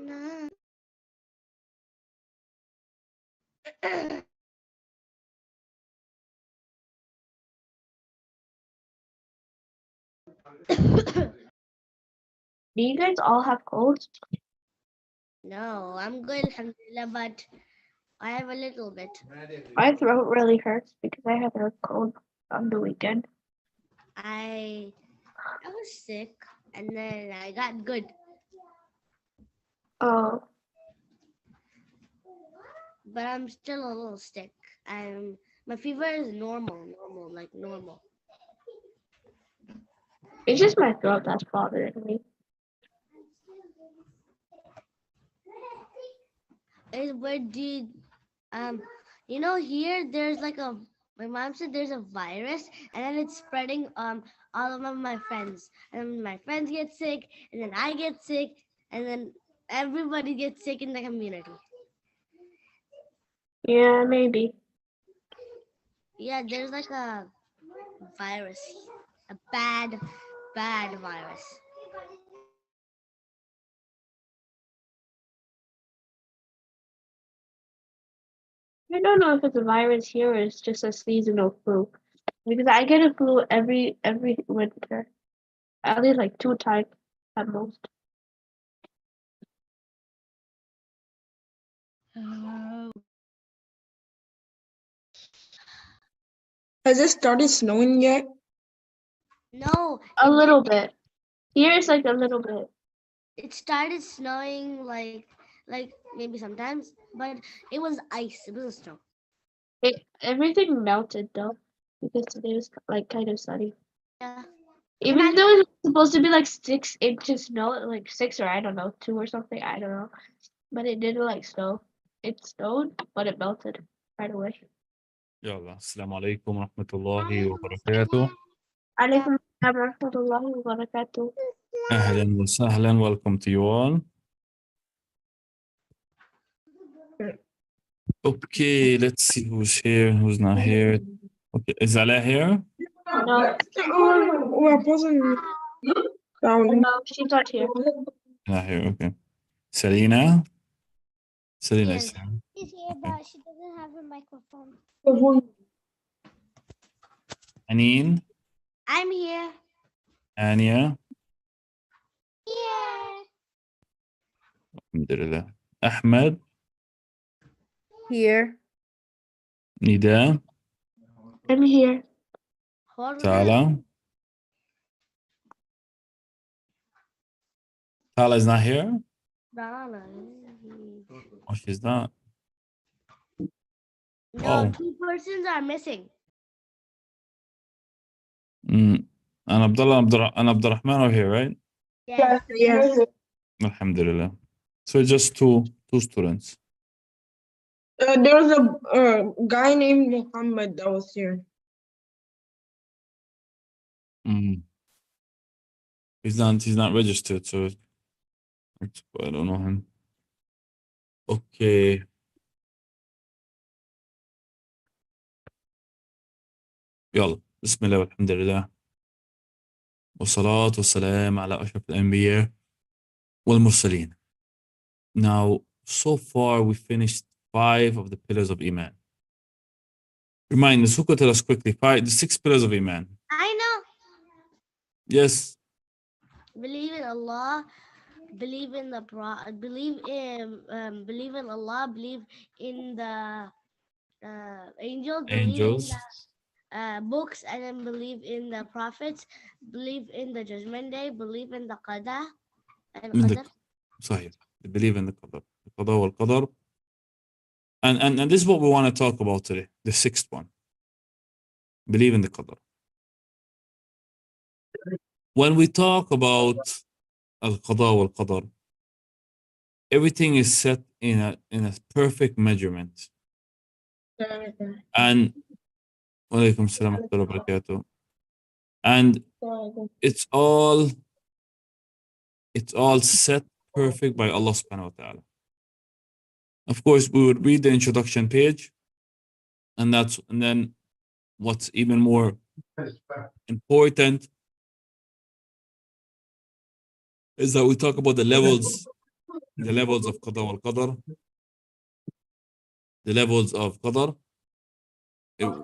Do you guys all have colds? No, I'm good, alhamdulillah, but I have a little bit. My throat really hurts because I had a cold on the weekend. I was sick and then I got good. Oh, But I'm still a little sick. My fever is normal. it's just my throat that's bothering me. Where did here there's like my mom said there's a virus and then it's spreading all of my friends. And my friends get sick and then I get sick and then everybody gets sick in the community. Yeah, maybe. Yeah, there's like a virus. A bad virus. I don't know if it's a virus here or it's just a seasonal flu. Because I get a flu every winter. At least like 2 times at most. Has it started snowing yet? No, A little bit. Here it's like a little bit. it started snowing like maybe sometimes, but it was ice. It wasn't snow. Everything melted though. Because today was like kind of sunny. Yeah. Even though it's supposed to be like 6 inches snow, like 6 or I don't know, 2 or something, I don't know. But it didn't like snow. It snowed, but it melted right away. يلا السلام عليكم ورحمة الله وبركاته. عليكم السلام ورحمة الله وبركاته. أهلا وسهلا. Welcome to you all. Okay, let's see who's here, who's not here. Okay, is Ala here? No, Well, wasn't down. no, she's not here. Not here, okay. Selena? Selena is Yes. here. She's here, Okay. but she doesn't have her microphone. Aneen? I'm here. Ania? Yeah. Alhamdulillah. Ahmed? Here. Nida? I'm here. Tala? Tala is not here? Oh, she's not. No, Oh. 2 persons are missing. And Abdullah and Abdurrahman are here, right? Yes. Yes. Alhamdulillah. So just two students. There was a guy named Muhammad that was here. He's not registered, so I don't know him. Okay. يلا بسم الله والحمد لله والصلاة والسلام على أشرف الأنبياء والمرسلين. Now, so far we finished 5 of the pillars of Iman. Remind us, who could tell us quickly the 6 pillars of Iman? I know. Yes. Believe in Allah, believe in the believe in Allah, believe in the angels, believe in the books, and then believe in the prophets, believe in the judgment day, believe in the qada and qadar. صحيح. Believe in the qadar. The qada wal qadar. And this is what we want to talk about today, the 6th one. Believe in the qadar. When we talk about al-qada wal qadar, everything is set in a perfect measurement. And وعليكم السلام ورحمة الله وبركاته. And it's all set perfect by Allah subhanahu wa ta'ala. Of course, we would read the introduction page, and then what's even more important is that we talk about the levels the levels of qada wal qadar. The levels of qadar,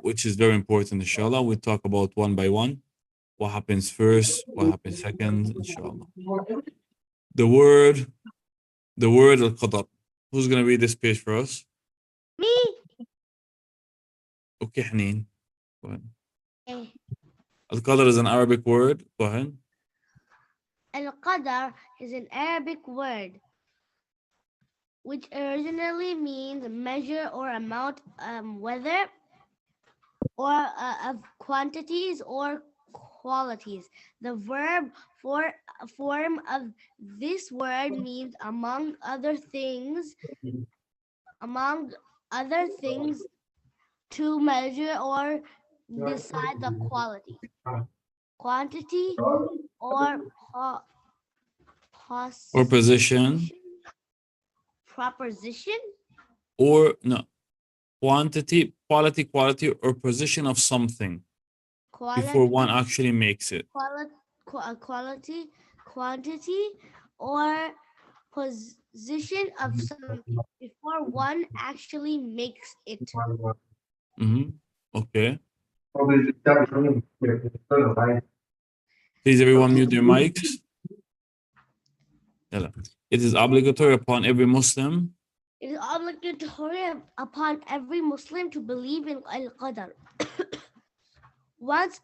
which is very important, inshallah. We'll talk about one by one. What happens first, what happens second, inshallah. The word al-qadar. Who's going to read this page for us? Me. Okay, Haneen. Go ahead. Eh. Al-qadar is an Arabic word. Go ahead. Al-Qadar is an Arabic word which originally means measure or amount, whether or of quantities or qualities. The verb form of this word means among other things to measure or decide the quality, quantity, or Or position. proposition, Or no. Quantity, quality, or position of something before one actually makes it. quality, quantity, or position of something before one actually makes it. Okay. Please, everyone, mute their mics. It is obligatory upon every Muslim. It is obligatory upon every Muslim to believe in Al-Qadar. Once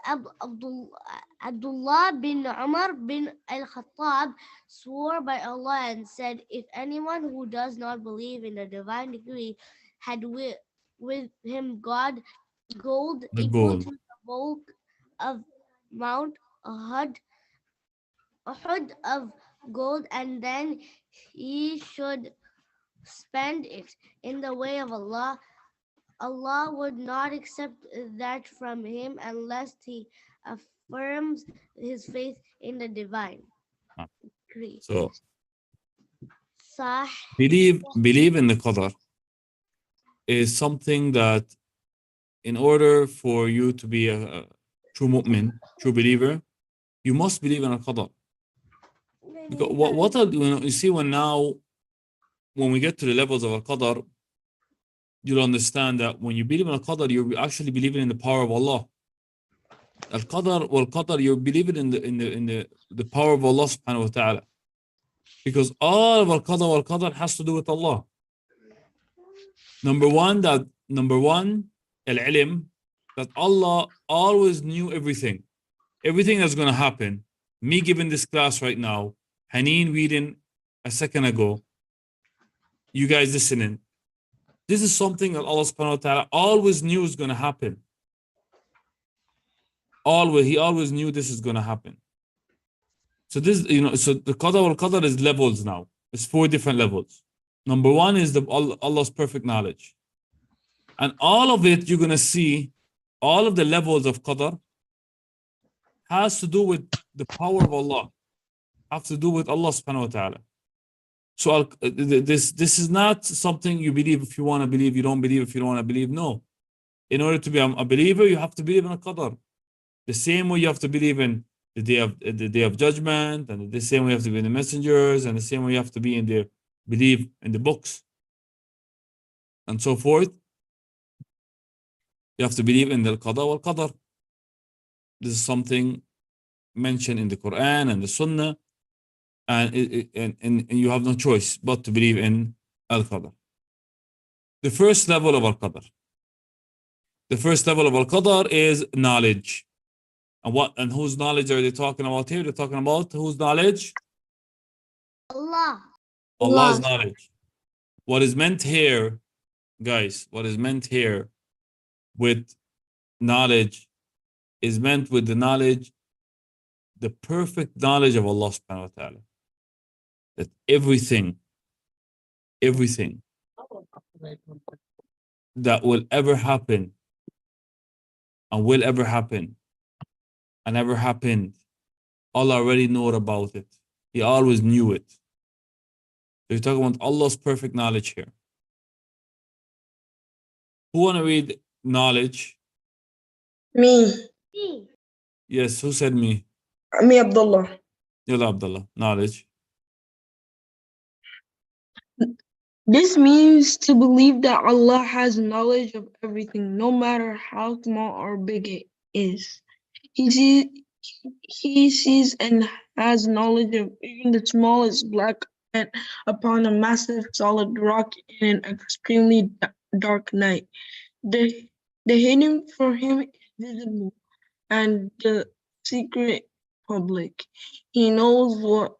Abdullah bin Umar bin Al-Khattab swore by Allah and said, if anyone who does not believe in the divine decree had with him gold equal to the bulk of Mount Uhud of gold, and then he should spend it in the way of Allah, Allah would not accept that from him unless he affirms his faith in the divine decree. So believe in the qadar is something that in order for you to be a true mu'min, true believer, you must believe in al-qadar. Because what are, you see, when we get to the levels of al-qadar, you'll understand that when you believe in al-qadar, you're actually believing in the power of Allah. Al-qadar wal-qadar, you're believing in the power of Allah subhanahu wa ta'ala. Because all of al-qadar wal-qadar has to do with Allah. Number one, al-ilm, that Allah always knew everything. Everything that's going to happen. Me giving this class right now, Haneen reading a second ago, you guys listening. This is something that Allah subhanahu wa ta'ala always knew is going to happen. He always knew this is going to happen. So this, so the qadar wal qadar is levels now. It's 4 different levels. Number 1 is Allah's perfect knowledge. And all of it, you're going to see, all of the levels of qadar has to do with the power of Allah. Have to do with Allah subhanahu wa ta'ala. So this is not something you believe if you want to believe, you don't believe if you don't want to believe. No. In order to be a believer, you have to believe in a qadar. The same way you have to believe in the day of judgment, and the same way you have to believe in the messengers, and the same way you have to believe in the books, and so forth. You have to believe in the qada wal qadar. This is something mentioned in the Quran and the Sunnah, and you have no choice but to believe in al-qadar. The first level of al-qadar. The first level of al-qadar is knowledge. And whose knowledge are they talking about here? They're talking about whose knowledge? Allah. Allah's knowledge. What is meant here, guys, what is meant here with knowledge is meant with the knowledge, the perfect knowledge of Allah subhanahu wa ta'ala. That everything that will ever happen and will ever happen and ever happened, Allah already knew about it. He always knew it. So you're talking about Allah's perfect knowledge here. Who want to read knowledge? Me. Yes, who said me? Me, Abdullah. Yalla Abdullah, knowledge. This means to believe that Allah has knowledge of everything, no matter how small or big it is. He sees and has knowledge of even the smallest black ant upon a massive solid rock in an extremely dark night. The, the hidden for him is visible, and the secret public. He knows what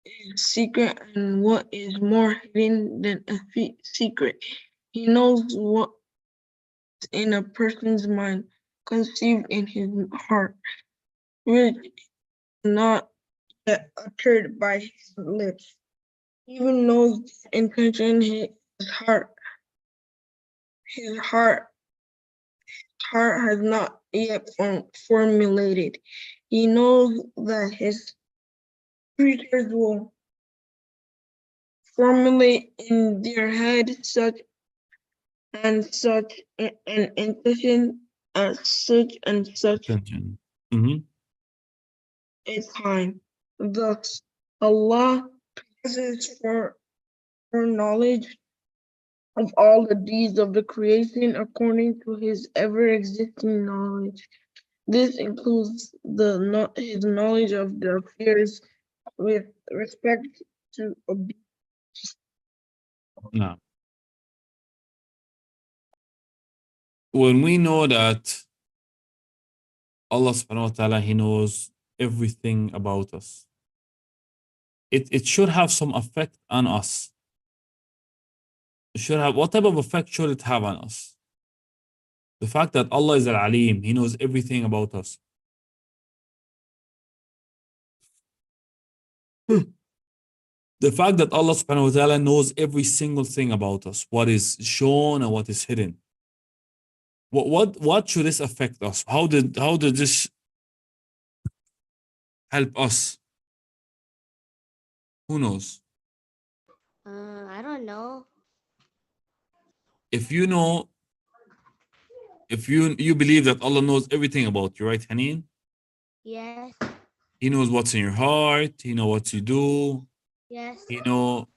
is secret and what is more hidden than a secret. He knows what is in a person's mind, conceived in his heart, which is not yet uttered by his lips. He even knows the intention in his heart. His heart has not yet formulated. He knows that his creatures will formulate in their head such and such an intention at such and such Attention. Mhm. a time. Thus, Allah possesses for knowledge of all the deeds of the creation according to his ever-existing knowledge. This includes his knowledge of the affairs with respect to Now, when we know that Allah subhanahu wa ta'ala, He knows everything about us, it should have some effect on us. It should have, what type of effect should it have on us? The fact that Allah is Al-Alim, He knows everything about us. The fact that Allah subhanahu wa ta'ala knows every single thing about us, what is shown and what is hidden. What should this affect us? How did this help us? Who knows? I don't know. If you know, if you believe that Allah knows everything about you, right, Haneen? Yes. He knows what's in your heart. He knows what you do. Yes. You know,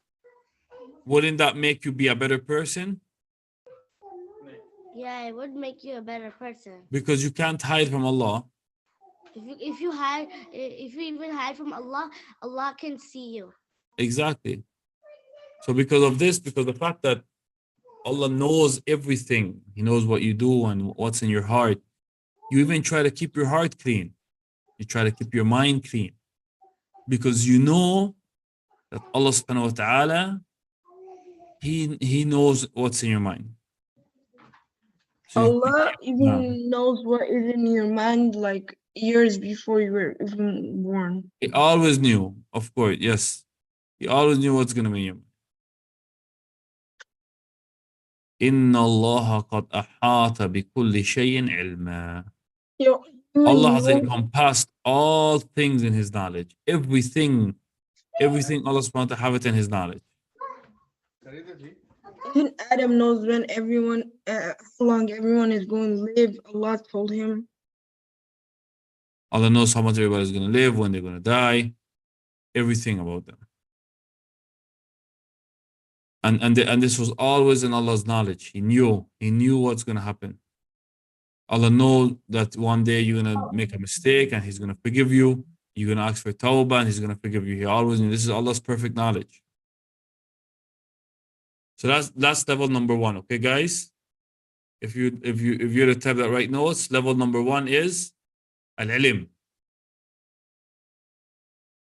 wouldn't that make you be a better person? Yeah, it would make you a better person. Because you can't hide from Allah. If you even hide from Allah, Allah can see you. Exactly. So because of this, because the fact that Allah knows everything, He knows what you do and what's in your heart, you even try to keep your heart clean. You try to keep your mind clean. Because you know that Allah subhanahu wa ta'ala, He knows what's in your mind. So Allah even knows what is in your mind like years before you were even born. He always knew, of course, yes. He always knew what's going to be in your mind. إِنَّ اللَّهَ قَدْ أَحَاطَ بِكُلِّ شَيْءٍ عِلْمًا. Allah has encompassed all things in His knowledge. Everything Allah subhanahu wa ta'ala have it in His knowledge. Even Adam knows when how long everyone is going to live. Allah told him. Allah knows how much everybody's going to live, when they're going to die, everything about them. And this was always in Allah's knowledge. He knew what's going to happen. Allah knows that one day you're going to make a mistake and He's going to forgive you. You're going to ask for tawbah and He's going to forgive you. He always knew. This is Allah's perfect knowledge. So that's level number 1. Okay, guys? If you're to type that right notes, level number 1 is al-ilm.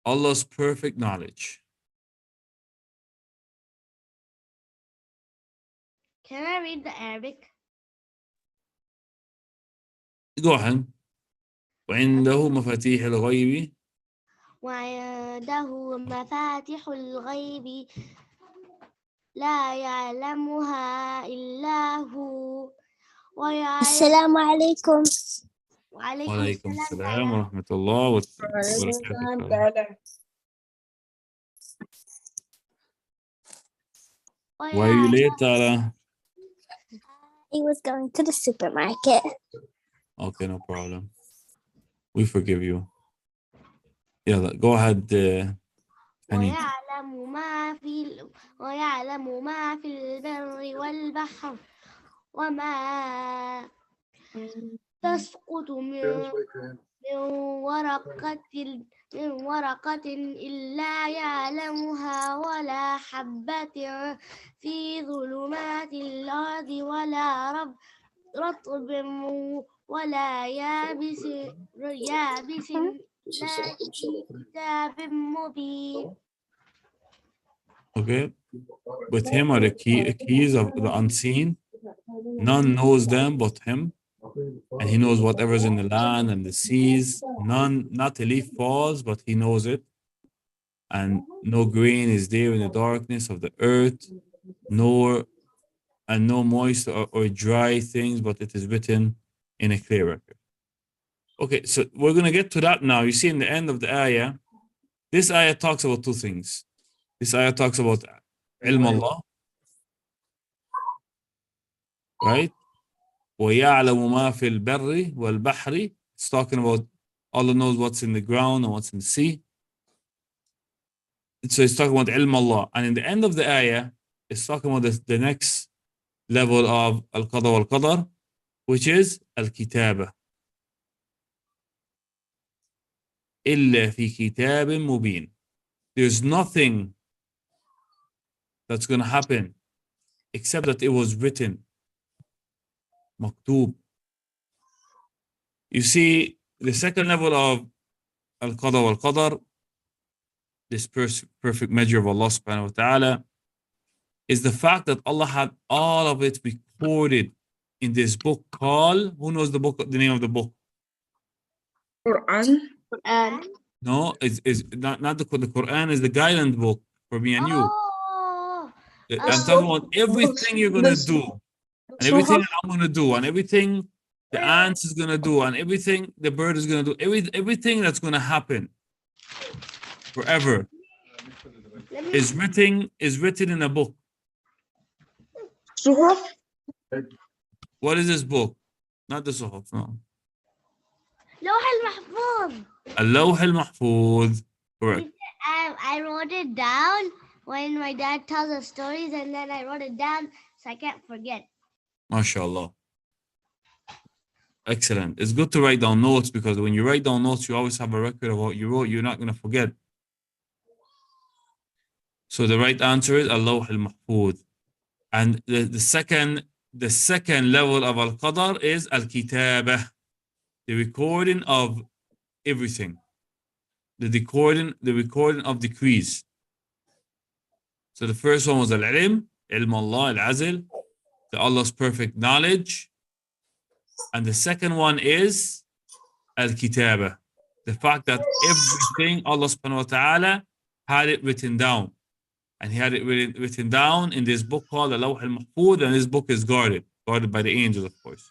Allah's perfect knowledge. Can I read the Arabic? Go ahead. وعنده مفاتيح الغيب وعنده مفاتيح الغيب لا يعلمها إلا هو السلام عليكم. وعليكم السلام ورحمة الله وبركاته. Why are you late, Tara? He was going to the supermarket. Okay, no problem. We forgive you. Yeah, go ahead, Hanif. ويعلم ويعلم ما في البر والبحر وما تسقط من ورقة إلا يعلمها ولا حبة في ظلمات الأرض ولا رطب ولا يابس إلا في كتاب مبين. Okay. With him are the keys of the unseen. None knows them but him. And he knows whatever's in the land and the seas. Not a leaf falls, but he knows it. And no grain is there in the darkness of the earth, no moist or dry things, but it is written in a clear record. Okay, so we're going to get to that now. You see in the end of the ayah, this ayah talks about two things. This ayah talks about ilm Allah, right? وَيَعْلَمُ مَا فِي الْبَرِّ وَالْبَحْرِ. It's talking about Allah knows what's in the ground and what's in the sea. So it's talking about ilm Allah. And in the end of the ayah, it's talking about the next level of al-qada wal-qadar, which is al-kitaba. إِلَّا فِي كِتَابٍ مُبِينٍ. There's nothing that's going to happen except that it was written. Maktub. You see, the second level of al-qada wal-qadar, this perfect measure of Allah subhanahu wa ta'ala, is the fact that Allah had all of it recorded in this book called, who knows the name of the book? Quran. And No, it's not the Quran is the guidance book for me and you. Oh, I'm talking about everything you're gonna do, and everything I'm gonna do, and everything the ants is gonna do, and everything the bird is gonna do, everything that's gonna happen forever is written in a book. Suhuf. What is this book? Not the Suhuf, no. لوح المحفوظ. اللوح المحفوظ. Correct. I wrote it down when my dad tells us stories, and then I wrote it down so I can't forget. MashaAllah. Excellent. It's good to write down notes because when you write down notes, you always have a record of what you wrote. You're not going to forget. So the right answer is Al-Lawh al-Mahfuz. And the second level of Al-Qadar is Al-Kitabah, the recording of everything. The recording of decrees. So the first one was Al-Ilm, Ilm Allah, Al-Azl, Allah's perfect knowledge. And the second one is Al-Kitabah, the fact that everything Allah subhanahu wa ta'ala had it written down. And he had it written down in this book called Al-Lawh al-Mahfuz, and this book is guarded by the angels, of course.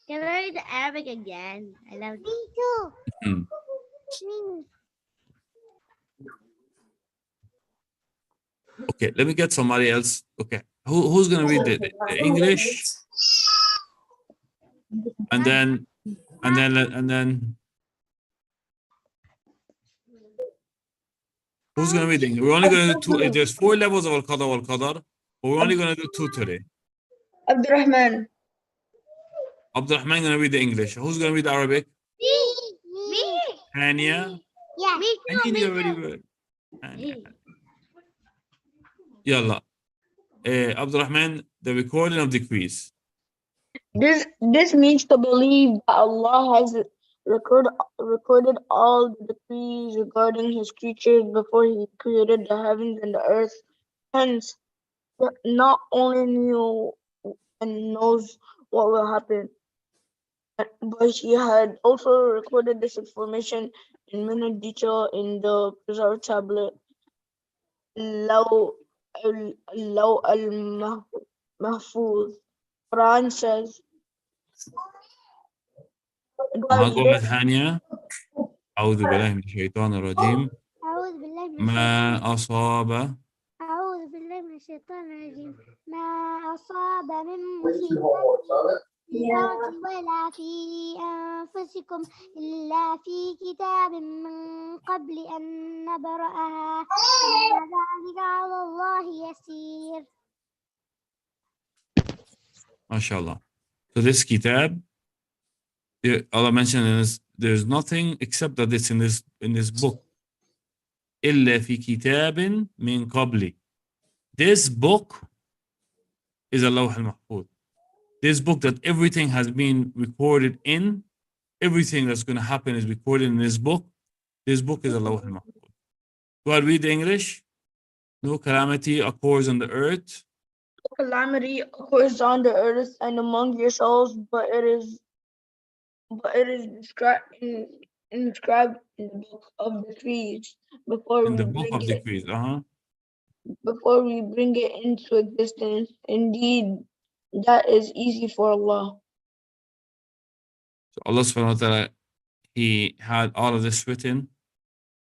Can I read the Arabic again? I love it. Me too. Okay, let me get somebody else. Okay, who's gonna read the English? And then who's gonna read the English? We're only gonna do two. There's 4 levels of Al-Qada wal-Qadar, but we're only gonna do 2 today. Abdurrahman. Abdurrahman gonna read the English. Who's gonna read the Arabic? Me. Hania. Yeah. Me too. Hania already read. Yalla. Abdurrahman, the recording of decrees. This means to believe that Allah has recorded all the decrees regarding His creatures before He created the heavens and the earth. Hence, not only knew and knows what will happen, but He had also recorded this information in minute detail in the preserved tablet. Law al-Mahfuz. Quran says. قولت هانية أعوذ بالله من الشيطان الرجيم أعوذ بالله من ما أصاب أعوذ بالله من الشيطان الرجيم. ما أصاب من مصيبة الأرض ولا في أنفسكم إلا في كتاب من قبل أن نبرأها إن ذلك على الله يسير. MashaAllah. So this kitab, Allah mentioned in this, there's nothing except that it's in this book. إلا في كتاب من قبل. This book is Allah al-Mahfuz. This book that everything has been recorded in, everything that's going to happen is recorded in this book. This book is Allah al-Mahfuz. Go ahead, read the English. No calamity occurs on the earth. Calamity occurs on the earth and among yourselves, but it is inscribed in the book of decrees before In we the book bring of decrees. it into existence. Indeed, that is easy for Allah. So Allah subhanahu wa ta'ala, He had all of this written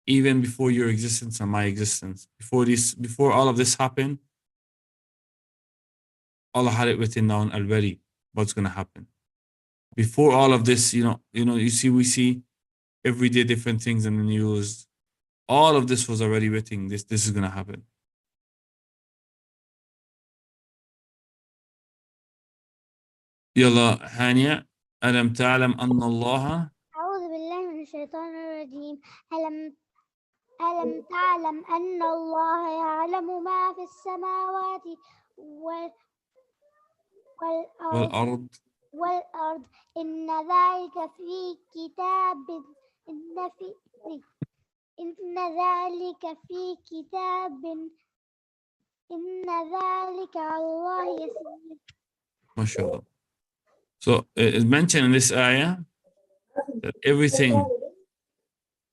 even before your existence and my existence. Before all of this happened, Allah had it written down already what's going to happen. Before all of this, we see every day different things in the news. All of this was already written. This is going to happen. يلا هانية ألم تعلم أن الله أعوذ بالله من الشيطان الرجيم. ألم تعلم أن الله يعلم ما في السماوات والأرض والأرض إن ذلك في كتاب إن ذلك في كتاب إن ذلك على الله يسير. ما شاء الله. So it's mentioned in this ayah that everything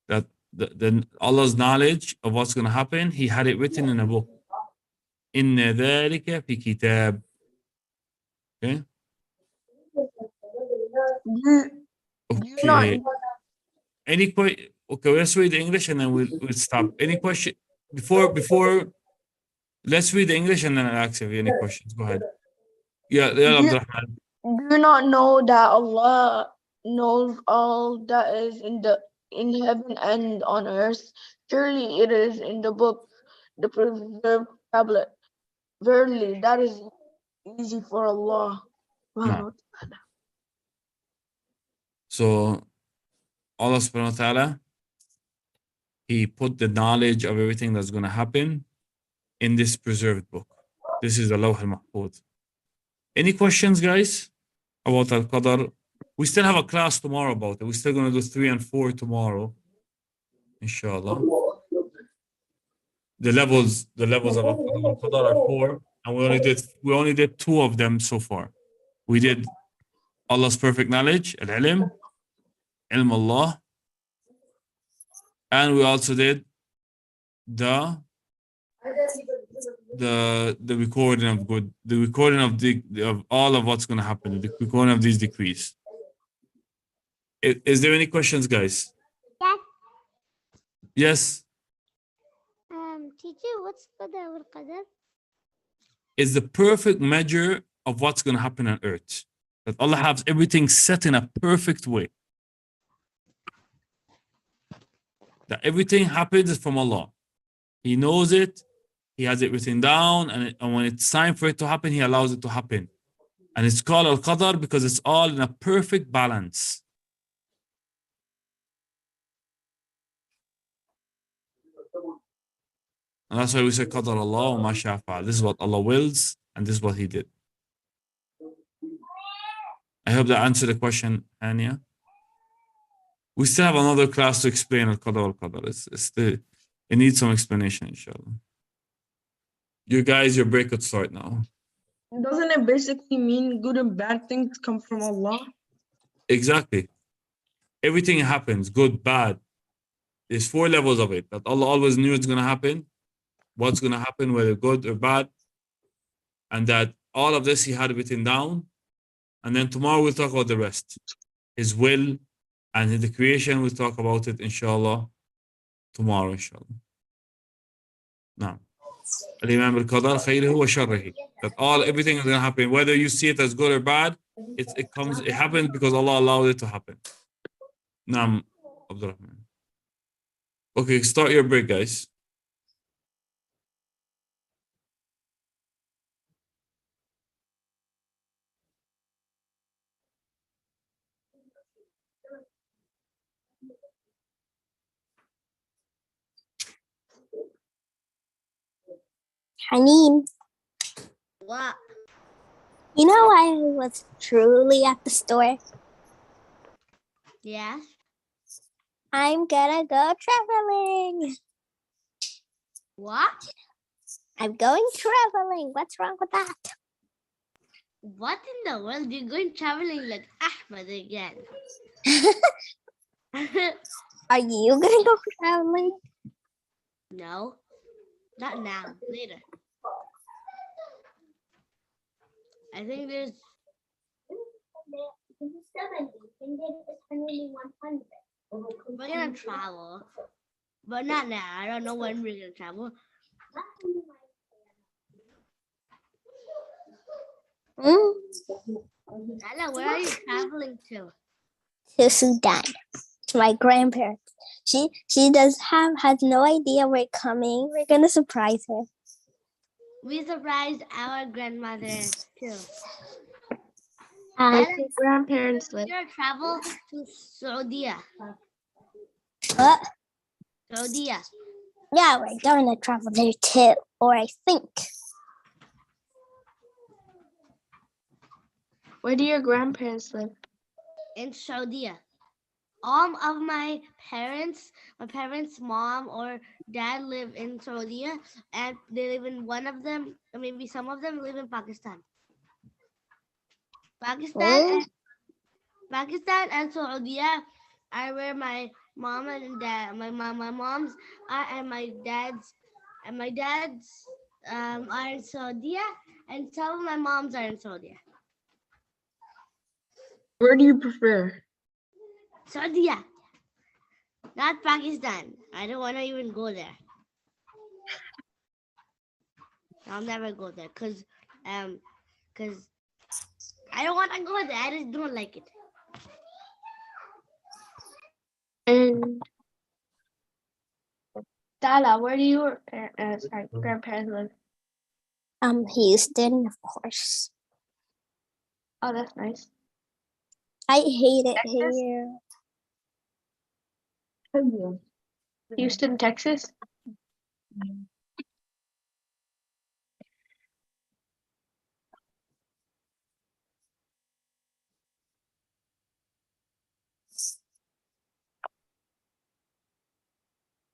that the Allah's knowledge of what's going to happen, He had it written in a book. إن ذلك في كتاب. Okay. Okay. Any question? Okay, let's read the English and then we'll stop. Any question before? Let's read the English and then I'll ask if you any questions. Go ahead. Yeah, Abdurrahman. Do you not know that Allah knows all that is in heaven and on earth? Surely it is in the book, the preserved tablet. Verily, that is easy for Allah. No. So Allah subhanahu wa ta'ala, He put the knowledge of everything that's going to happen in this preserved book. This is the Lawh al-Mahfuz. Any questions, guys, about Al-Qadr? We still have a class tomorrow about it. We're still going to do 3 and 4 tomorrow, inshallah. The levels of Al-Qadr are 4, and we only did 2 of them so far. We did Allah's perfect knowledge, al-ilm, ilm Allah, and we also did the recording of good, the recording of all of what's going to happen, the recording of these decrees. Is there any questions, guys? Yes. Yes. Teacher, what's qadar wal qadar? It's the perfect measure of what's going to happen on earth. That Allah has everything set in a perfect way. That everything happens from Allah. He knows it. He has it written down, and when it's time for it to happen, He allows it to happen. And it's called Al-Qadr because it's all in a perfect balance. And that's why we say Qadar Allah wa ma sha'a fa'al. This is what Allah wills, and this is what He did. I hope that answered the question, Anya. We still have another class to explain Al-Qadar al-Qadar. It needs some explanation, inshallah. You guys, your break could start now. Doesn't it basically mean good and bad things come from Allah? Exactly. Everything happens, good, bad. There's 4 levels of it. That Allah always knew it's going to happen. What's going to happen, whether good or bad. And that all of this He had written down. And then tomorrow we'll talk about the rest. His will and the creation, we'll talk about it, inshallah, tomorrow, inshallah. Now, Al-Imam al-Qadar khayrihi wa sharrihi. That everything is going to happen, whether you see it as good or bad, it happened because Allah allowed it to happen. Naam, Abdurrahman. Okay, start your break, guys. Haneem, What? you know I was truly at the store. Yeah. I'm gonna go traveling. What? I'm going traveling. What's wrong with that? What in the world? You're going traveling like Ahmed again. Are you gonna go traveling? No, not now. Later. I think there's. We're gonna travel, but not now. I don't know when we're gonna travel. Ella, where are you traveling to? To Sudan, to my grandparents. She has no idea we're coming. We're gonna surprise her. We surprised our grandmother too. Where Ella, do your grandparents live? we're gonna travel to Saudi. What? Saudi. Yeah, we're gonna travel there too, or I think. Where do your grandparents live? In Saudi. All of my parents' mom or dad live in Saudi, and they live in one of them, or maybe some of them live in Pakistan. Pakistan and Saudi are where my mom and dad, my mom's and my dad's are in Saudi, and some of my moms are in Saudi. Where do you prefer? Saudi, not Pakistan. I don't want to even go there. I'll never go there because I don't want to go there. I just don't like it. And Dala, where do your grandparents live? Houston, of course. Oh, that's nice. I hate it Texas? here. Houston, Texas?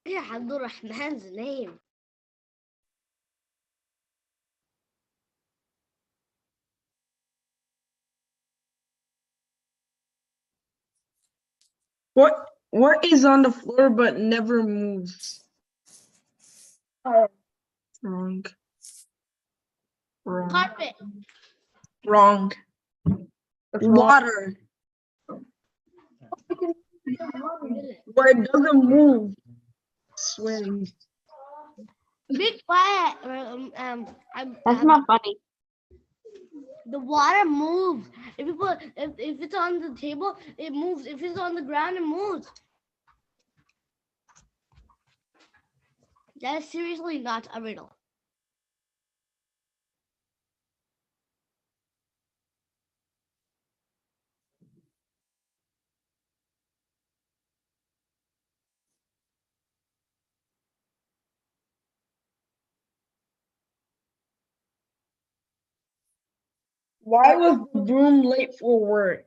Yeah, Abdul Rahman's name. What is on the floor but never moves? Wrong. Wrong. Carpet. Wrong. Water. Where it doesn't move. Sweating. Be quiet. That's not funny. The water moves. If you put if it's on the table, it moves. If it's on the ground, it moves. That is seriously not a riddle. Why was the broom late for work?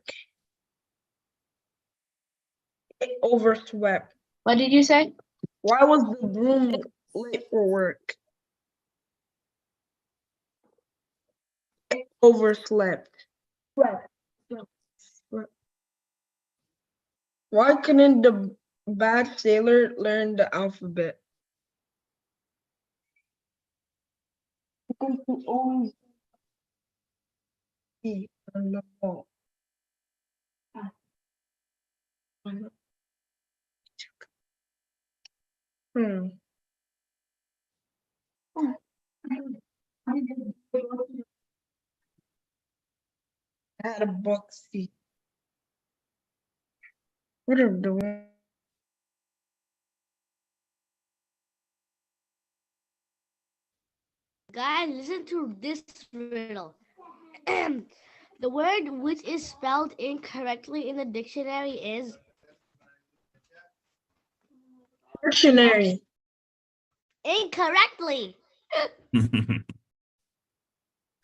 It overswept. What did you say? Why was the broom late for work? It overslept. Why couldn't the bad sailor learn the alphabet? Because he always be on the ball. Hmm. had a box seat. Whatever the word. Guys, listen to this riddle. The word which is spelled incorrectly in the dictionary is Dictionary. incorrectly.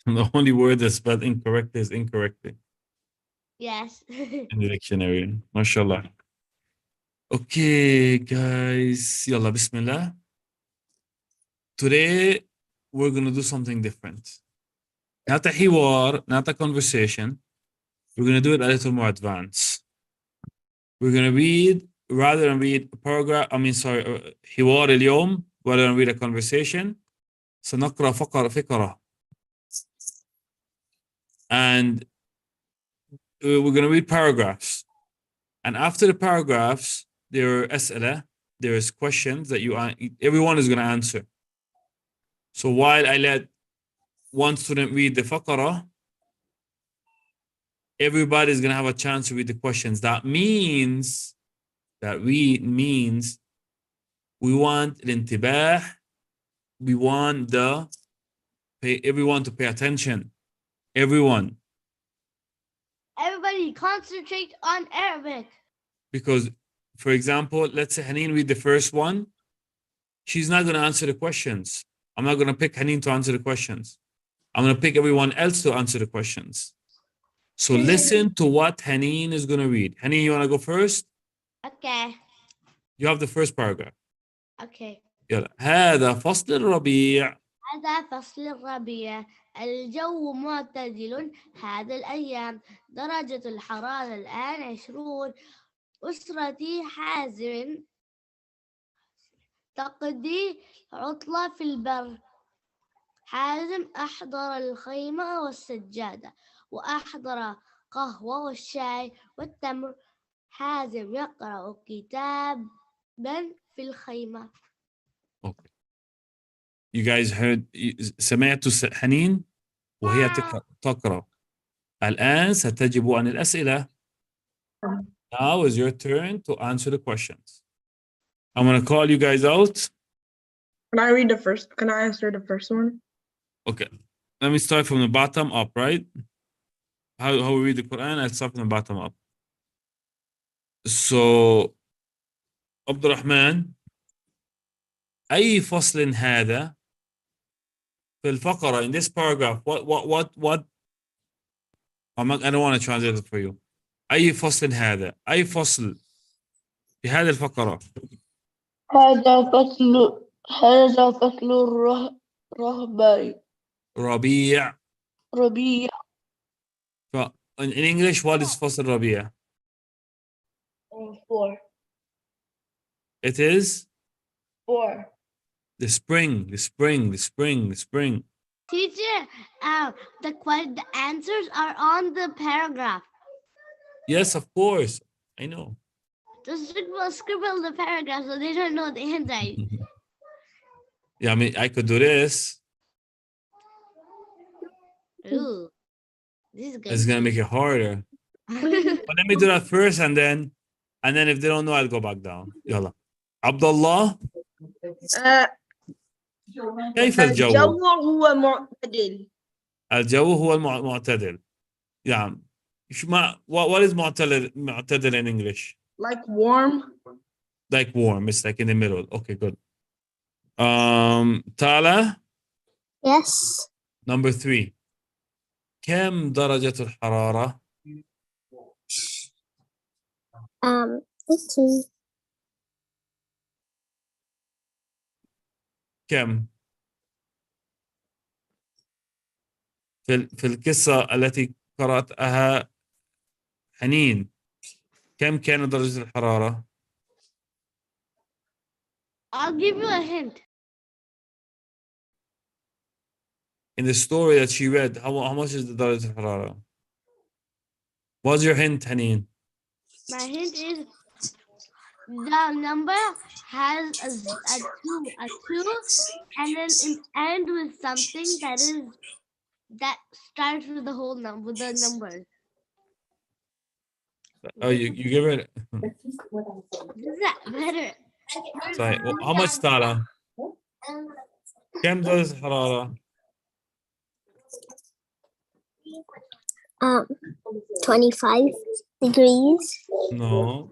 The only word that's spelled incorrectly is incorrectly Yes. in the dictionary. MashaAllah. Okay, guys. Yalla, bismillah. Today, we're going to do something different. Not a hiwar, not a conversation. We're going to do it a little more advanced. We're going to read, rather than read a paragraph, حوار اليوم, rather than read a conversation, سنقرأ فقرة. And we're going to read paragraphs. And after the paragraphs, there are أسئلة, there's questions that everyone is going to answer. So while I let one student read the faqara, everybody is going to have a chance to read the questions. That means we want الانتباه, we want everyone to pay attention. Everyone. Everybody concentrate on Arabic. Because, for example, let's say Haneen read the first one. She's not going to answer the questions. I'm not going to pick Haneen to answer the questions. I'm going to pick everyone else to answer the questions. So listen to what Haneen is going to read. Haneen, you want to go first? Okay. You have the first paragraph. Okay. يلا. هذا فصل الربيع. هذا فصل الربيع. الجو معتدل هذا الأيام. درجة الحرارة الآن 20. أسرتي حازم تقضي عطلة في البر. حازم أحضر الخيمة والسجادة وأحضر قهوة والشاي والتمر. حازم يقرأ كتابا في الخيمة. Okay. You guys heard, سمعتوا حنين وهي تقرأ. الآن ستجيب عن الأسئلة. Now is your turn to answer the questions. I'm going to call you guys out. Can I read the first? Can I answer the first one? Okay. Let me start from the bottom up, right? How we read the Quran, I'll start from the bottom up. So, Abdurrahman, أي فصل هذا في الفقرة, in this paragraph, what I don't want to translate it for you. أي فصل هذا, أي فصل في هذه الفقرة. هذا فصل ربيع. ربيع. In English, what is فصل ربيع? 4. It is 4. the spring. Teacher, the answers are on the paragraph. Yes, of course. I know. Just scribble the paragraph so they don't know the handwriting. Yeah, I mean, I could do this. Ooh, this is good. It's gonna make it harder. But let me do that first, and then if they don't know, I'll go back down. Yalla. Abdullah, كيف الجو؟ الجو هو معتدل. الجو هو المعتدل. Yeah. What is معتدل in English? Like warm. Like warm. It's like in the middle. Okay, good. Tala. Yes. Number 3. كم درجة الحرارة؟ 18. كم؟ في القصة التي قرأتها حنين، كم كانت درجة الحرارة؟ I'll give you a hint. In the story that she read, how much is the درجة الحرارة? What's your hint, Haneen? My hint is the number has a two, and then it ends with something that starts with the whole number, with the numbers. Oh, you give it. Is that better? Sorry. How much Tara? كم درجة الحرارة؟ 25 degrees. No.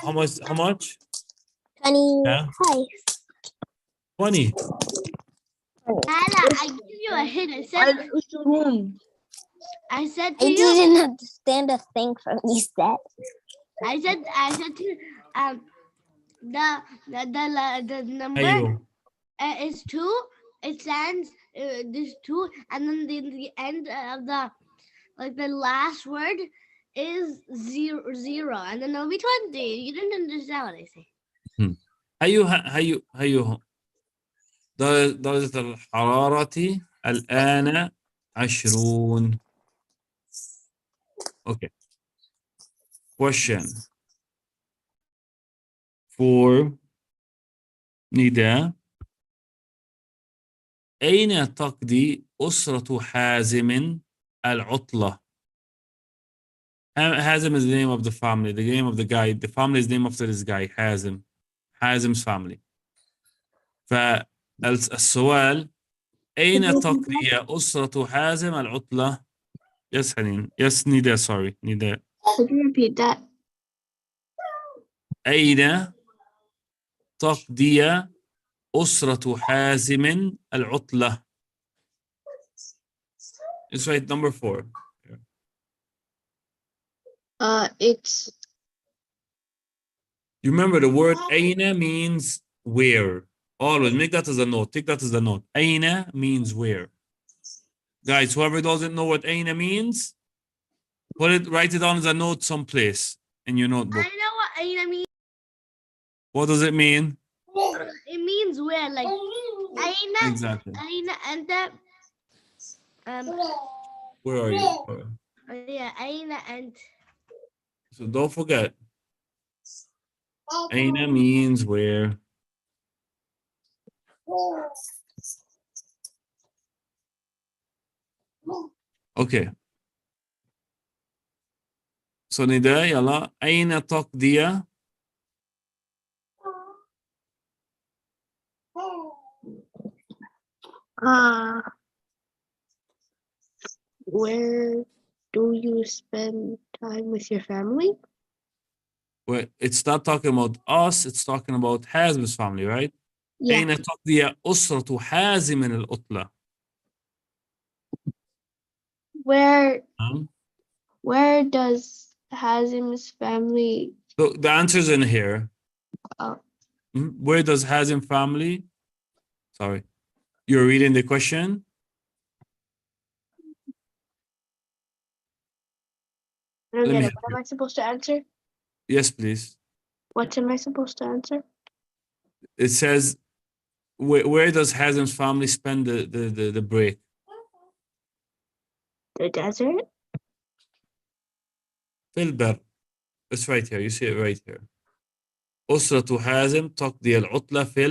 How much? How much? 25. 20. Lala, I give you a hint. I said to I you, didn't understand a thing from you said. I said to you, the number أيوه. is 2. It stands this 2, and then the end of the last word is 0, and then it'll be 20. You didn't understand what I say. هيو درجة الحرارة الآن 20. Okay. Question for نداء. أين تقضي أسرة حازم العطلة؟ Hazim is the name of the family, the name of the guy. The family is named after this guy, Hazim. Hazim's family. فالسؤال أين تقضي أسرة حازم العطلة؟ Yes, Hanin. Yes, Nida, sorry. Nida. Could you repeat that? أين تقضي أسرة حازم العطلة? It's right, number 4. It's You remember the word أين means where. Always make that as a note. Take that as a note. أين means where. Guys, whoever doesn't know what أين means, write it down as a note someplace in your notebook. I know what Aina means. What does it mean? It means where, like Aina, Exactly. Aina, and the Where are you? yeah, Aina and So don't forget. أين means where. Okay. So نداء يلا أين تقضي where do you spend time with your family? Well, it's not talking about us, it's talking about Hazim's family, right? Yeah. أين تقضي أسرة حازم العطلة? Where does Hazim's family? So the answer's in here. Oh. Where does Hazim family? Sorry. You're reading the question? I don't Let get me it. What am I supposed to answer? Yes, please. What am I supposed to answer? It says, where does Hazim's family spend the break? The desert? في البر. It's right here. You see it right here. أسرة حازم تقضي العطلة في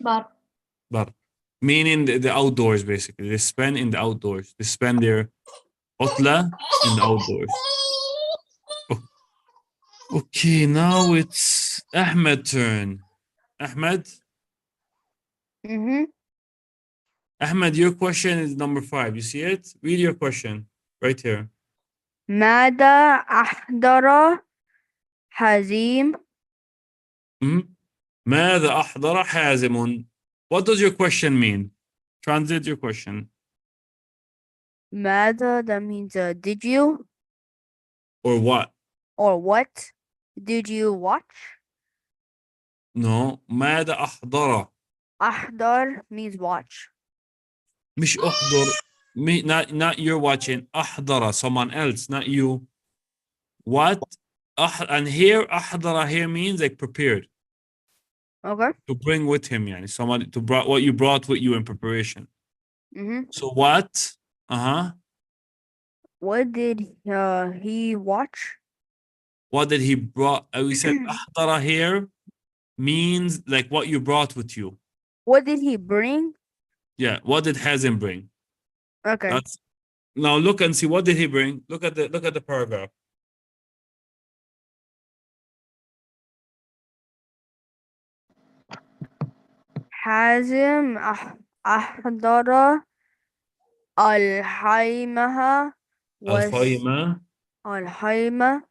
البر. Meaning the outdoors, basically. They spend in the outdoors. They spend their عطلة in the outdoors. Okay, now it's Ahmed's turn. Ahmed? Ahmed, your question is number 5. You see it? Read your question right here. ماذا أحضر حزيم؟ ماذا أحضر حازم? What does your question mean? Translate your question. ماذا, that means did you Or what? or what did you watch? No. ماذا أحضر? أحضر means watch. مش أحضر. Not you're watching. أحضر, someone else, not you. What? And here أحضر here means like prepared. Okay. To bring with him, yani someone to brought what you brought with you in preparation. So what? What did he watch? What did he brought? We said أحضر here means like what you brought with you. What did he bring? Yeah, what did Hazim bring? Okay. That's now look and see what did he bring. Look at the paragraph. حازم أحضر الخيمة الخيمة الخيمة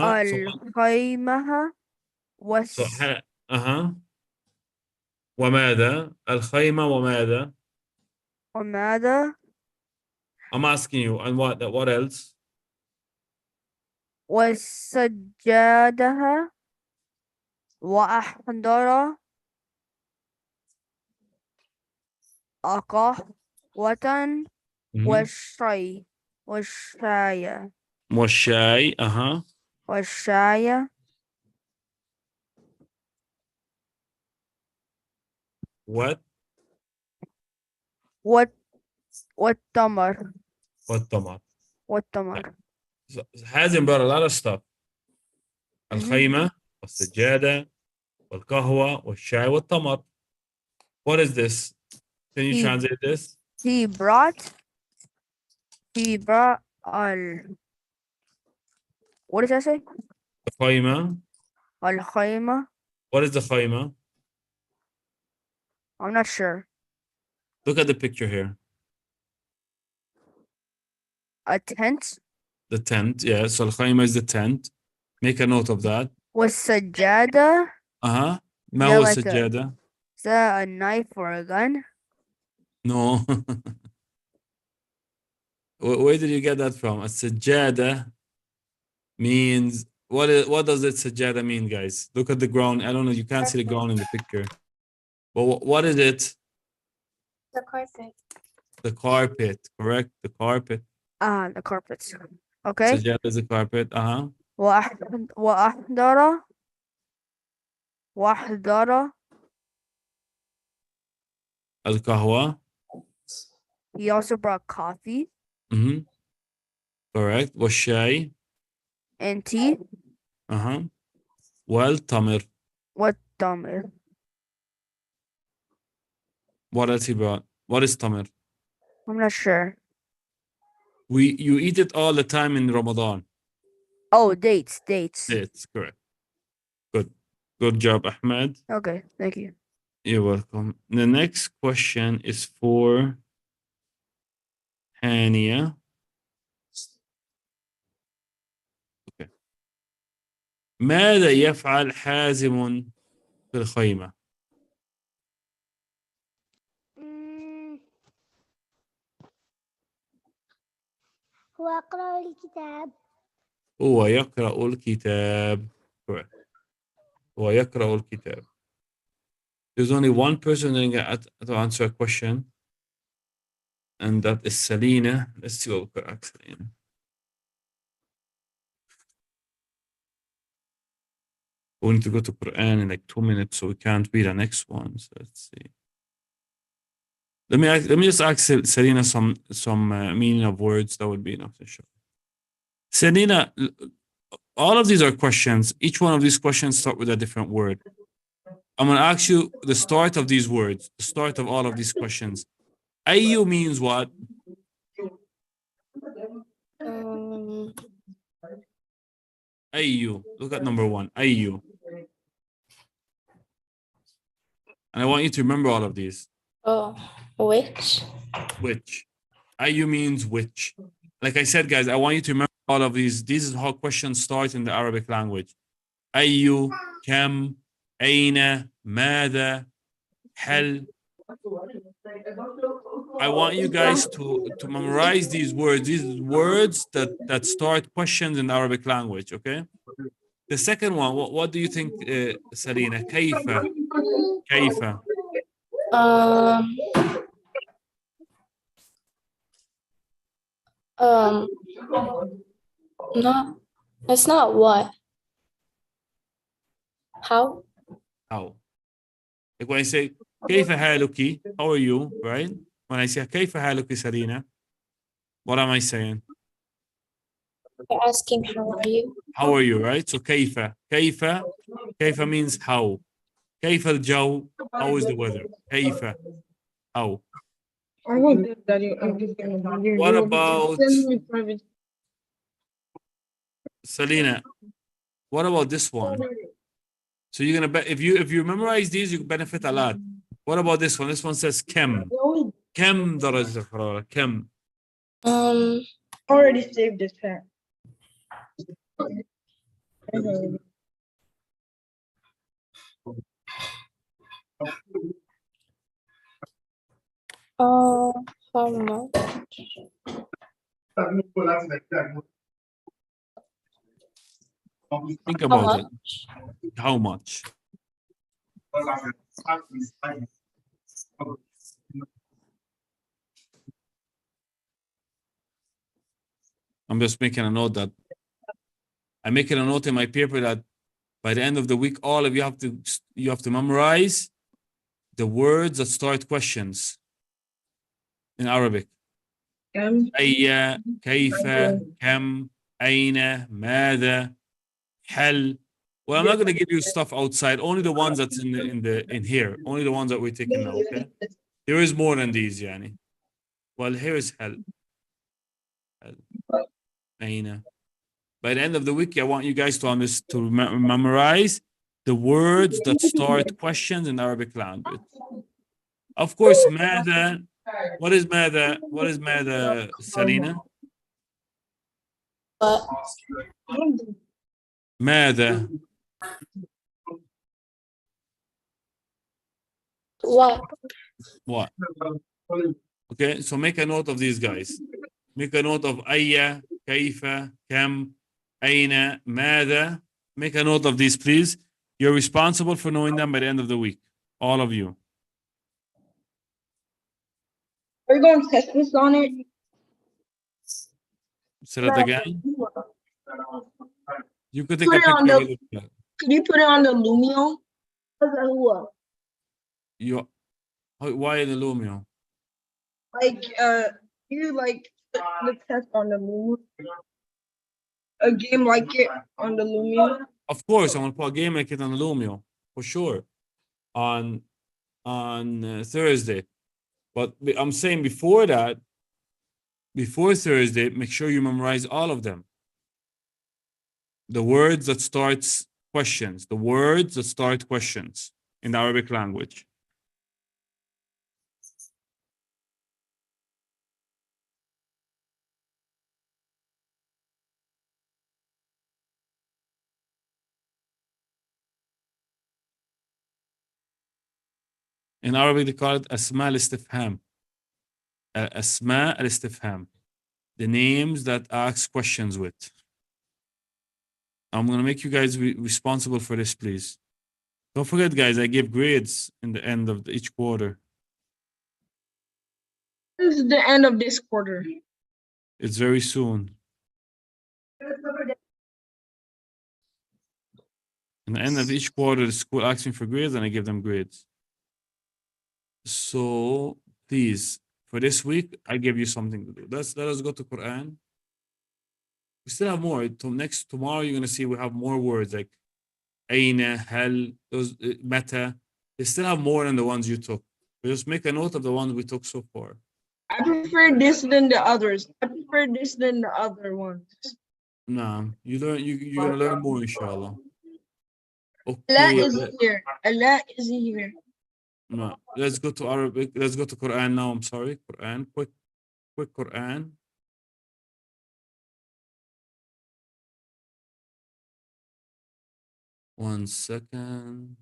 الخيمة so وماذا الخيمة وماذا وماذا I'm asking you and what else والسجادة وأحضر قهوة والشاي والشاي والشاي والشاي what والتمر والتمر والتمر so, Hazim brought a lot of stuff الخيمة والسجادة والقهوة والشاي والتمر what is this can you translate this he brought what does that say الخيمة الخيمة what is the خيمة I'm not sure look at the picture here a tent the tent yeah so الخيمة is the tent make a note of that والسجادة ما هو السجادة is that a knife or a gun no where did you get that from السجادة means what does it sajada mean guys look at the ground I don't know you can't see the ground in the picture but what is it The carpet. the carpet correct the carpet the carpets okay sajada is the carpet وأحضر القهوة he also brought coffee correct والشاي and tea والتمر والتمر what else he brought what is tamir I'm not sure you eat it all the time in Ramadan oh dates it's correct good job Ahmed okay thank you you're welcome the next question is for Hania okay ماذا يفعل حازم في الخيمة هو يقرأ الكتاب. هو يقرأ الكتاب correct هو يقرأ الكتاب there's only one person to answer a question and that is Selena let's see what we could ask Selena we need to go to Quran in like 2 minutes so we can't be the next one so let's see let me just ask Selena some meaning of words that would be enough to show Selena all of these are questions each one of these questions start with a different word I'm going to ask you the start of these words the start of all of these questions Ayu means what Ayu look at number 1 Ayu and I want you to remember all of these Which Ayu means which like I said guys I want you to remember all of these is how questions start in the Arabic language Ayu kam أين ماذا هل I want you guys to memorize these words that start questions in the Arabic language okay the second one what do you think Selena كيف no, it's not what. How? like when I say كيف حالك how are you right when I say كيف حالك Selena what am I saying You're asking how are you? right so كيف means how كيف الجو how is the weather كيف how what about Selena what about this one So you're gonna if you memorize these, you benefit a lot. What about this one? This one says كم. كم درجة الحرارة؟ كم. Already saved this pack. How much? Think How about it. much? How much? I'm just making a note that I'm making a note in my paper that by the end of the week, all of you have to memorize the words that start questions in Arabic. أي كيف كم أين ماذا هل. Well, I'm not going to give you stuff outside. Only the ones that's in here. Only the ones that we're taking now. Okay. There is more than these, يعني. Well, here is هل. أين. By the end of the week, I want you guys to memorize the words that start questions in Arabic language. Of course, ماذا. What is ماذا? What is ماذا, Selena? What? ماذا. What? What? Okay, so make a note of these guys. Make a note of أي كيف كم أين ماذا. Make a note of these, please. You're responsible for knowing them by the end of the week. All of you. Are you going to test this on it? Say that again. You could take Put a it on picture. Could you put it on the Lumio? You, why in the Lumio? Like, you like the test on the Lumio? A game like it on the Lumio? Of course, I'm gonna put a game like it on the Lumio for sure on Thursday. But I'm saying before that, before Thursday, make sure you memorize all of them. The words that starts questions. The words that start questions in the Arabic language. In Arabic, they call it أسماء الاستفهام. أسماء الاستفهام. The names that ask questions with. I'm going to make you guys responsible for this, please. Don't forget, guys, I give grades in the end of each quarter. This is the end of this quarter. It's very soon. In the end of each quarter, the school asks me for grades and I give them grades. So please, for this week, I give you something to do. Let us go to Quran. We still have more. Tomorrow, you're gonna see we have more words like أين, هل, those meta. They still have more than the ones you took. We just make a note of the ones we took so far. I prefer this than the others. I prefer this than the other ones. Nah, you're gonna learn more, inshallah. Allah Okay. is here. Allah is here. No, let's go to Arabic. Let's go to Quran now. I'm sorry. Quran, quick Quran. One second.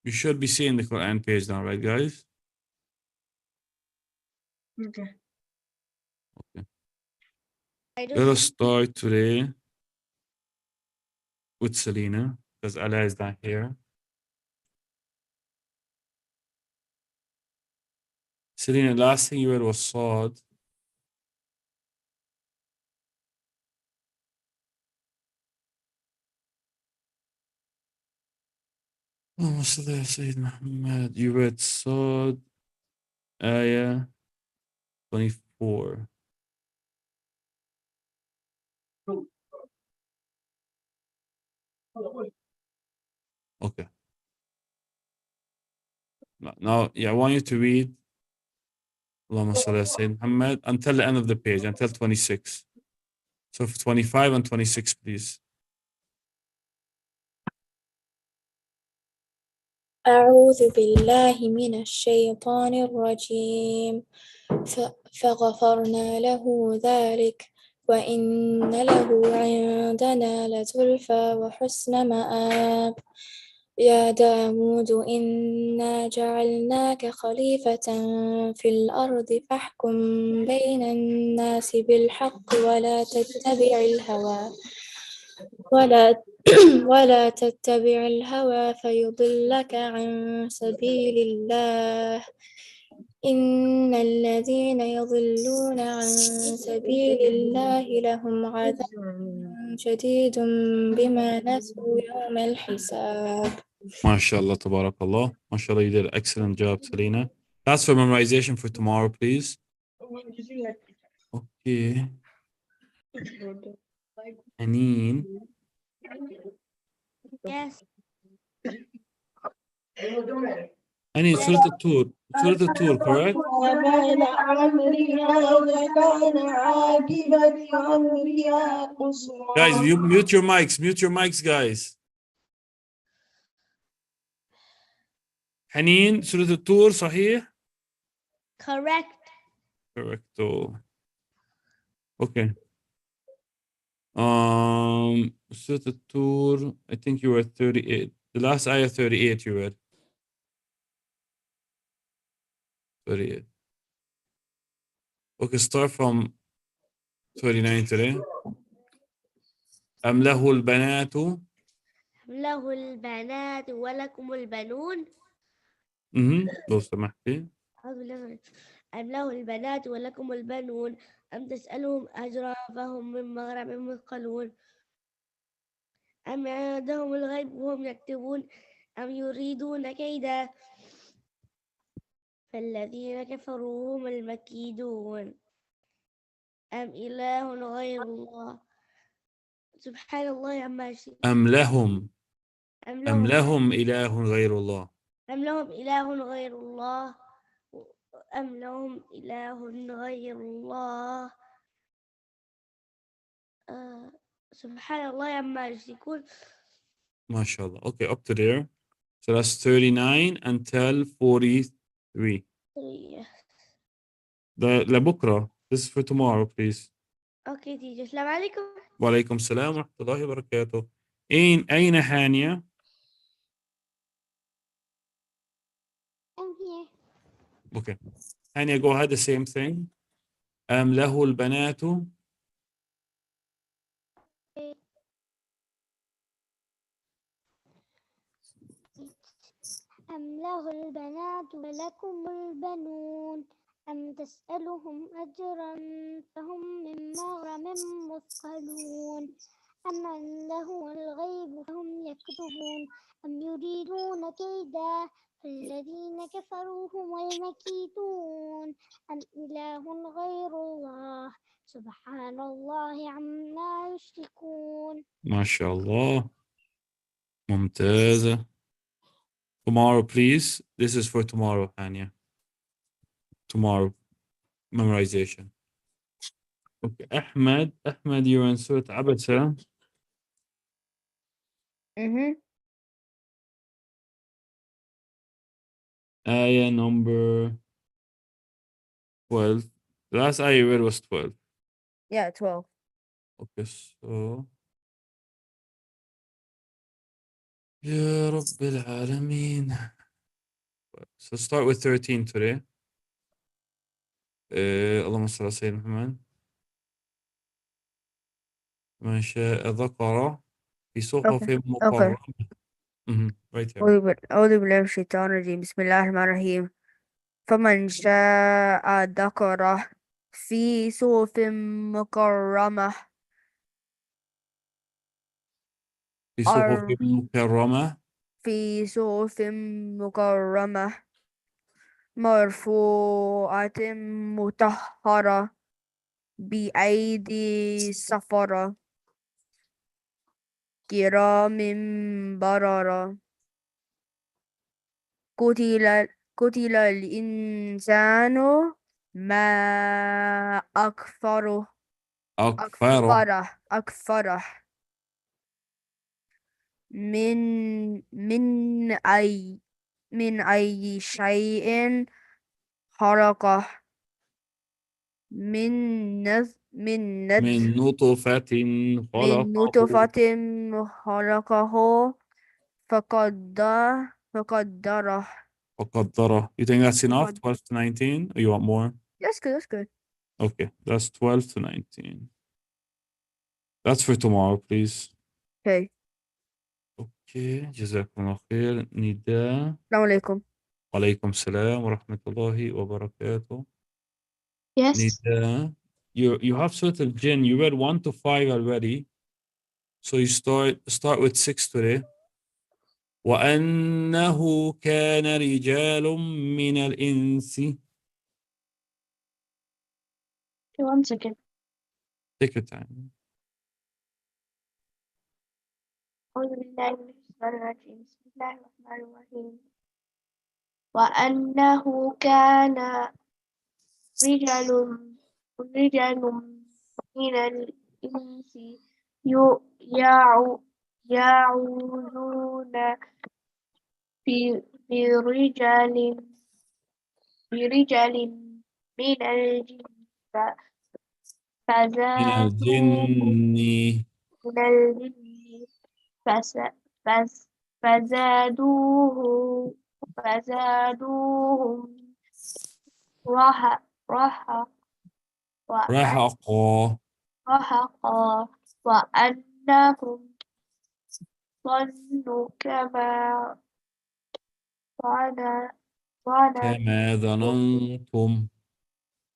You should be seeing the Quran page now, right, guys? Okay. Okay. I Let don't us start today with Selena, because Allah is not here. Selena, last thing you read was Saad. You read Saad, Ayah 24. Okay. Now, yeah, I want you to read Allahumma salli ala Sayyidina Muhammad until the end of the page, until 26. So for 25 and 26, please. أعوذ بالله من الشيطان الرجيم فغفرنا له ذلك وإن له عندنا لزلفى وحسن مآب يا داود إنا جعلناك خليفة في الأرض فاحكم بين الناس بالحق ولا ولا تتبع الهوى فيضلك عن سبيل الله إن الذين يضلون عن سبيل الله لهم عذاب شديد بما نسوا يوم الحساب. MashaAllah, tabarakallah. MashaAllah, you did an excellent job, Selena. That's for memorization for tomorrow, please. Okay. Aneen. Yes. Aneen, Surah Al-Tur. Surah Al-Tur, correct? وبال أمرها وكان عاقبة أمرها خسرا. Guys, you mute your mics. Mute your mics, guys. Haneen, Surah Al-Tur, صحيح? Correct. Correcto. Okay. Surah Al-Tur, I think you were 38. The last ayah 38 you read. 38. Okay, start from 39 today. أم له البنات له البنات ولكم البنون. لو سمحتي. أعوذ بالله أم له البنات ولكم البنون أم تسألهم أجرا فهم من مغرم مثقلون أم عندهم الغيب وهم يكتبون أم يريدون كيدا فالذين كفروا هم المكيدون أم إله غير الله سبحان الله عما يشركون أم لهم أم إله غير الله أم لهم إله غير الله أم لهم إله غير الله سبحان الله عما يشركون. MashaAllah. Okay, up to there. So that's 39 until 43. لبكرة. This is for tomorrow, please. Okay, teacher. السلام عليكم. وعليكم السلام ورحمة الله وبركاته. أين هانية؟ I'm here. Okay. هانية, go ahead, the same thing. أم له البنات أم له البنات ولكم البنون أم تسألهم أجرا فهم من مغرم مثقلون أم عنده الغيب فهم يكتبون أم يريدون كيدا فالذين كفروا هم المكيدون أم إله غير الله سبحان الله عما يشركون. ما شاء الله. ممتازة. Tomorrow, please. This is for tomorrow, Hania. Tomorrow. Memorization. Okay. Ahmed, you're in Surah Abasa. Ayah number 12. The last ayah you read was 12. Yeah, 12. Okay, so يا رب العالمين. So start with 13 today. اللهم صل على سيدنا محمد. من شاء ذكر في صحف مكرمة. Right here. أعوذ بالله من الشيطان الرجيم بسم الله الرحمن الرحيم فمن شاء ذكره في صحف مكرمة في صحف مكرمة. في صحف مكرمة مرفوعة مطهرة بأيدي سفرة. كرام بررة قتل الإنسان ما أكفره أكفره أكفره من من أي من أي شيء خلقه من من من نطفة من خلقه نطفة خلقه فقدره وقدره. You think that's enough? فقد 12 to 19? Or you want more? that's good. Okay, that's 12 to 19. That's for tomorrow, please. Okay. Okay, جزاكم الله خير. نداء. السلام عليكم. وعليكم السلام ورحمة الله وبركاته. Yes. نداء. You have Surah Al-Jinn. You read 1 to 5 already. So you start with 6 today. وأنه كان رجال من الإنس. Okay, 1 second. Take your time. أعوذ بالله من الشيطان الرجيم. بسم الله الرحمن الرحيم. وأنه كان رجال من الإنس يعوذون برجال من الجن من فزادوهم الجن من الجن فزادوهم رهقا رهقا وأنهم ظنوا ظن- كما ظننتم ظننتم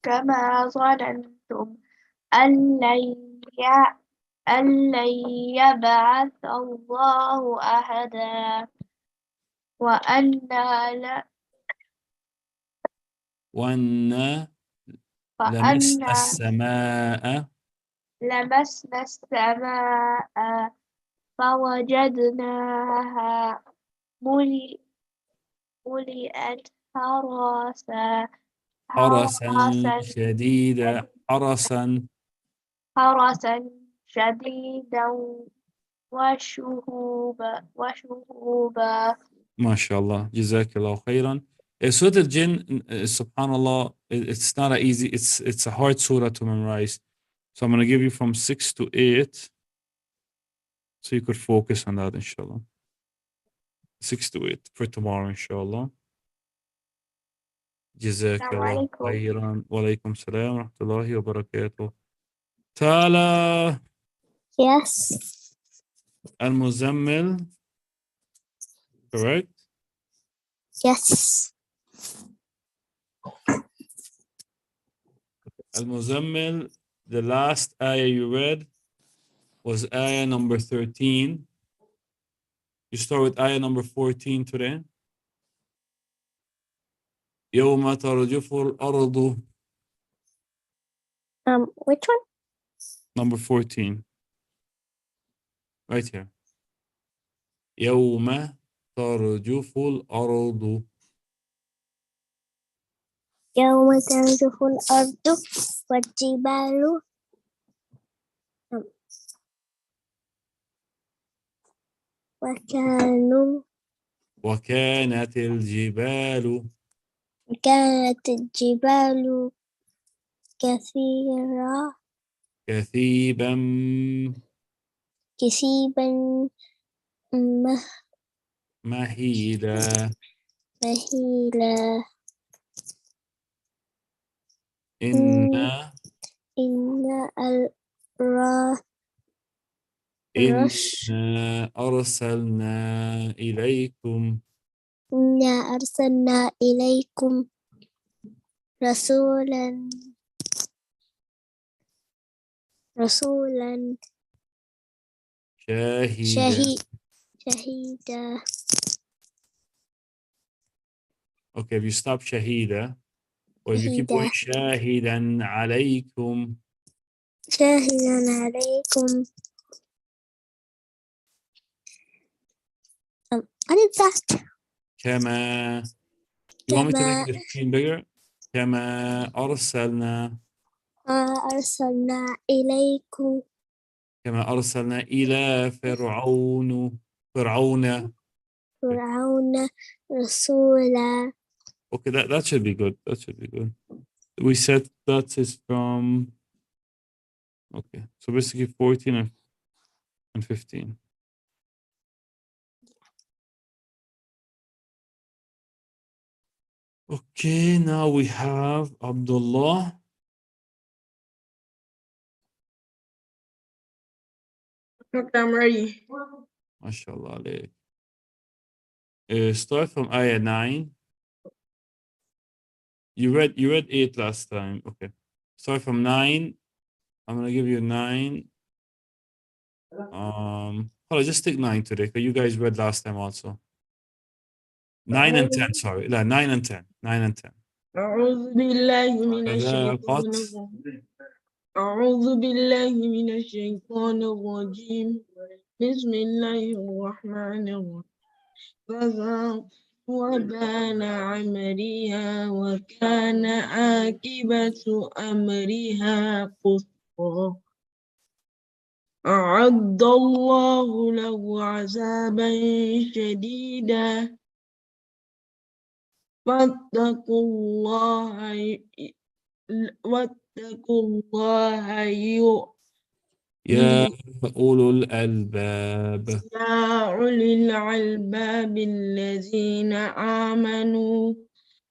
كما ظننتم أن لن يبعث الله أحدا وأنا وأن لمسنا وأنا السماء لمسنا السماء فوجدناها ملئت حرسا حرسا حرسا شديدا حرسا حرسا شديدا وشهوبا. ما شاء الله. جزاك الله خيرا. Surah Al-Jinn, subhanallah, it's not a easy, it's a hard surah to memorize. So I'm going to give you from 6 to 8 so you could focus on that, inshallah. 6 to 8 for tomorrow, inshallah. جزاك السلام الله عليكم. خيرا. وعليكم السلام ورحمة الله وبركاته. تعالى Yes. المزمل. Correct? Yes. المزمل, the last ayah you read was ayah number 13. You start with ayah number 14 today. يوم ترجف الأرض. Which one? Number 14. Right here. يوم ترجف الأرض. يوم ترجف الأرض والجبال وكانت الجبال كانت الجبال كثيبا كثيبا مهيلا. مهيلا إنا أرسلنا إليكم إنا أرسلنا إليكم رسولا شاهدا. شهيدا. Okay, if you stop shahida, or if you keep going شهيدا shahidan alaykum, شاهدا عليكم I did fast. كما. You want me to كما make the screen bigger? كما أرسلنا. أرسلنا إليكم كما أرسلنا إلى فرعون. فرعون. فرعون رسولا. Okay, that should be good. That should be good. We said that is from. Okay, so basically 14 and 15. Okay, now we have Abdullah. Okay, I'm ready. MashaAllah alayk. Start from ayah 9. You read 8 last time. Okay. Start from 9. I'm gonna give you 9. Hold on, just take 9 today, because you guys read last time also. 9 and 10, sorry. لا, 9 and 10. 9 and 10. أعوذ بالله من الشيطان فذاقت. الرجيم. أعوذ بالله من الشيطان الرجيم. بسم الله الرحمن الرحيم. فذاقت وبان عملها وكان عاقبة أمرها قسطا. أعد الله له عذابا شديدا واتقوا الله يا أولو الألباب. يا أولي الألباب الذين آمنوا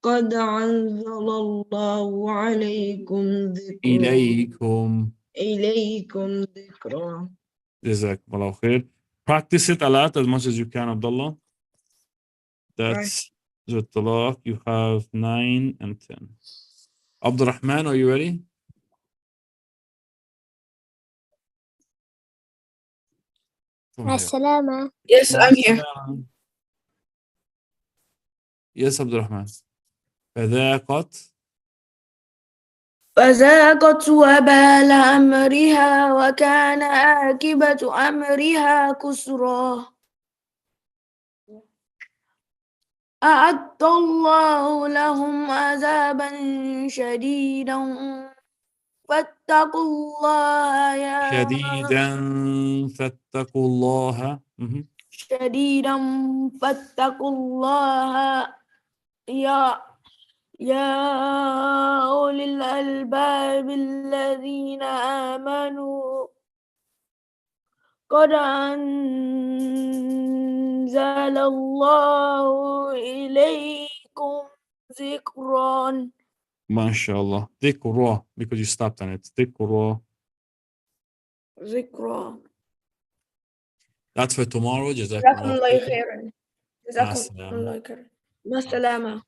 قد أنزل الله عليكم ذكرا. إليكم ذكرا. جزاكم الله خير. Practice it a lot, as much as you can, Abdullah. That's the talaq. You have 9 and 10. Abdurrahman, are you ready? From here. السلامة. Yes, I'm here. Yes, Abdurrahman. فذاقت. فذاقت وبال أمرها وكان عاقبة أمرها خسرا. أعد الله لهم عذابا شديدا فاتقوا الله فاتقوا الله. شديدا فاتقوا الله يا أولي الألباب الذين آمنوا قد أنزل الله إليكم ذكرا. MashaAllah. ذكرى, because you stopped on it. ذكرى. That's for tomorrow. جزاكم الله خير. جزاكم الله خيرا. مع السلامة.